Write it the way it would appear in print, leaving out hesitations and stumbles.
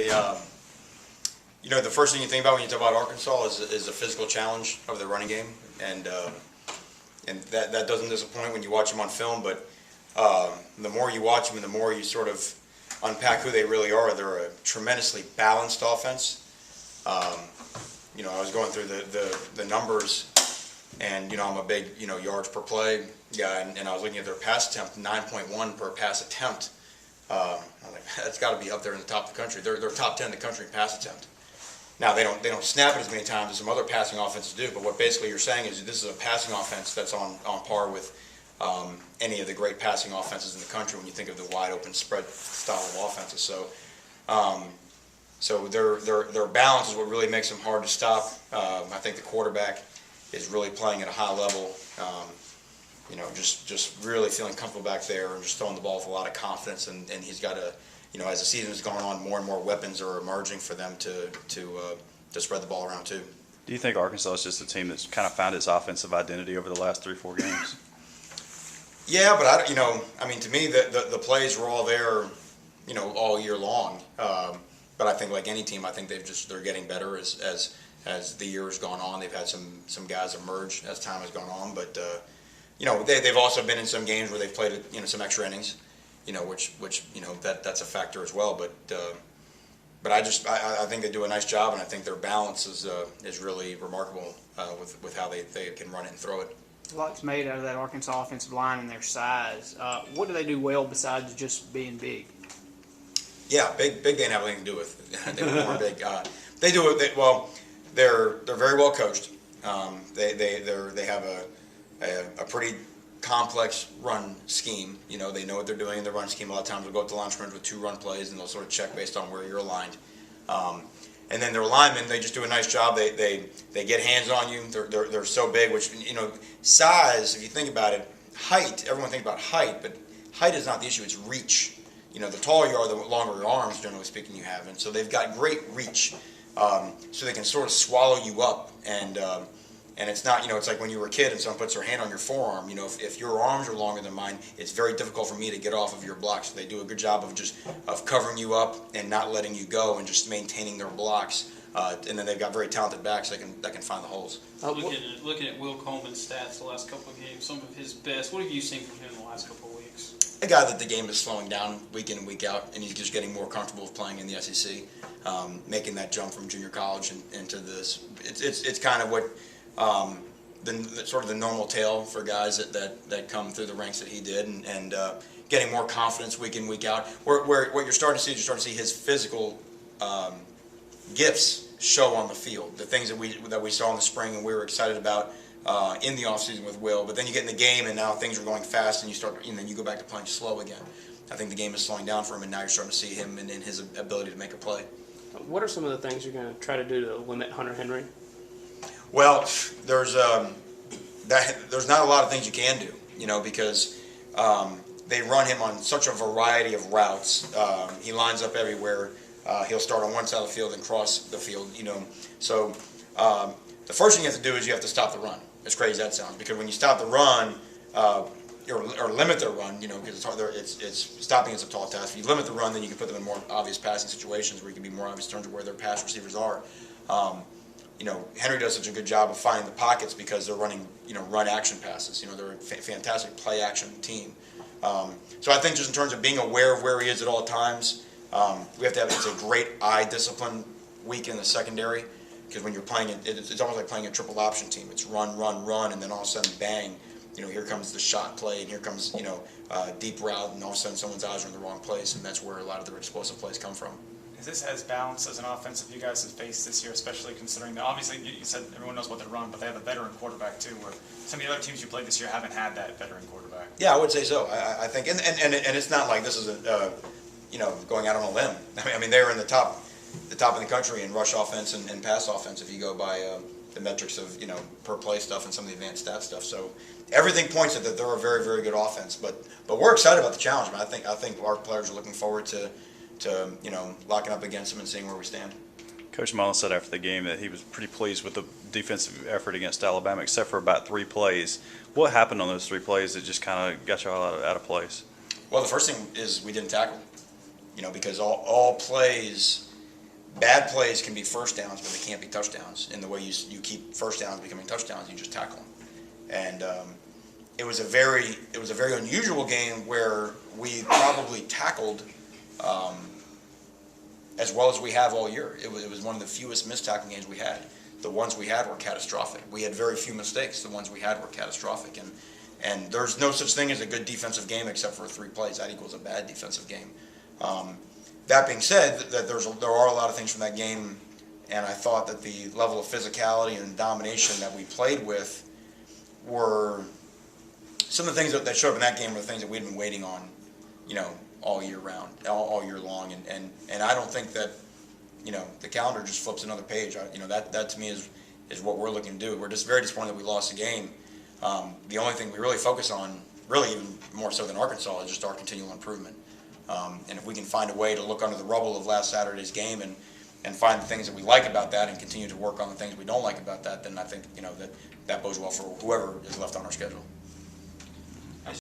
The first thing you think about when you talk about Arkansas is a physical challenge of the running game, and that doesn't disappoint when you watch them on film. But the more you watch them, and the more you sort of unpack who they really are, they're a tremendously balanced offense. I was going through the numbers, and I'm a big yards per play guy, and I was looking at their pass attempt, 9.1 per pass attempt. I'm like, that's got to be up there in the top of the country. They're top 10 in the country in pass attempt. Now they don't snap it as many times as some other passing offenses do, but what basically you're saying is this is a passing offense that's on par with any of the great passing offenses in the country when you think of the wide open spread style of offenses. So their balance is what really makes them hard to stop. I think the quarterback is really playing at a high level. Just really feeling comfortable back there and just throwing the ball with a lot of confidence. And he's got as the season has gone on, more and more weapons are emerging for them to spread the ball around too. Do you think Arkansas is just a team that's kind of found its offensive identity over the last 3-4 games? Yeah, but to me, the plays were all there, all year long. But I think like any team, I think they're getting better as the year has gone on. They've had some guys emerge as time has gone on, but they've also been in some games where they've played some extra innings, which that's a factor as well. But I think they do a nice job, and I think their balance is really remarkable with how they can run it and throw it. A lot's made out of that Arkansas offensive line and their size. What do they do well besides just being big? Yeah, big they didn't have anything to do with. They were more big. They do it well. They're very well coached. They have a pretty complex run scheme. They know what they're doing in the run scheme. A lot of times they'll go up to line scrimmage with 2 run plays, and they'll sort of check based on where you're aligned. And then their linemen, they just do a nice job. They get hands on you. They're so big, which size. If you think about it, height. Everyone thinks about height, but height is not the issue. It's reach. The taller you are, the longer your arms, generally speaking, you have, and so they've got great reach. So they can sort of swallow you up, and it's not, it's like when you were a kid and someone puts their hand on your forearm. If your arms are longer than mine, it's very difficult for me to get off of your blocks. So they do a good job of covering you up and not letting you go and just maintaining their blocks. And then they've got very talented backs that can find the holes. Looking at Will Coleman's stats the last couple of games, some of his best. What have you seen from him in the last couple of weeks? A guy that the game is slowing down week in and week out, and he's just getting more comfortable with playing in the SEC, making that jump from junior college into this. It's kind of what sort of the normal tale for guys that come through the ranks that he did, and getting more confidence week in week out. Where what you're starting to see is his physical gifts show on the field. The things that we saw in the spring and we were excited about in the offseason with Will, but then you get in the game and now things are going fast and then you go back to playing slow again. I think the game is slowing down for him, and now you're starting to see him and his ability to make a play. What are some of the things you're going to try to do to limit Hunter Henry? Well, there's not a lot of things you can do, because they run him on such a variety of routes. He lines up everywhere. He'll start on one side of the field and cross the field, So the first thing you have to do is you have to stop the run. As crazy as that sounds, because when you stop the run, or limit their run, because it's hard. It's stopping is a tall task. If you limit the run, then you can put them in more obvious passing situations where you can be more obvious in terms of where their pass receivers are. Henry does such a good job of finding the pockets because they're running, run action passes. They're a fantastic play action team. So I think just in terms of being aware of where he is at all times, we have to have it's a great eye discipline week in the secondary, because when you're playing it's almost like playing a triple option team. It's run, run, run, and then all of a sudden, bang, here comes the shot play, and here comes deep route, and all of a sudden someone's eyes are in the wrong place, and that's where a lot of their explosive plays come from. Is this as balanced as an offense that you guys have faced this year, especially considering that obviously you said everyone knows what they run, but they have a veteran quarterback too, where some of the other teams you played this year haven't had that veteran quarterback? Yeah, I would say so. I think, and it's not like this is going out on a limb. I mean they're in the top of the country in rush offense and pass offense if you go by the metrics of per play stuff and some of the advanced stat stuff. So everything points at that they're a very, very good offense. But we're excited about the challenge. I think our players are looking forward to locking up against them and seeing where we stand. Coach Mullen said after the game that he was pretty pleased with the defensive effort against Alabama, except for about 3 plays. What happened on those 3 plays that just kind of got you all out of place? Well, the first thing is we didn't tackle, because all plays bad plays can be first downs, but they can't be touchdowns. In the way you keep first downs becoming touchdowns, you just tackle them. And it was a very unusual game where we probably tackled as well as we have all year. It was one of the fewest missed tackle games we had. The ones we had were catastrophic. We had very few mistakes. The ones we had were catastrophic. And there's no such thing as a good defensive game except for 3 plays. That equals a bad defensive game. That being said, that there are a lot of things from that game, and I thought that the level of physicality and domination that we played with were some of the things that showed up in that game were the things that we'd been waiting on, all year round, all year long. And I don't think that, the calendar just flips another page. That to me is what we're looking to do. We're just very disappointed that we lost the game. The only thing we really focus on, really even more so than Arkansas, is just our continual improvement. And if we can find a way to look under the rubble of last Saturday's game and find the things that we like about that and continue to work on the things we don't like about that, then I think that bodes well for whoever is left on our schedule.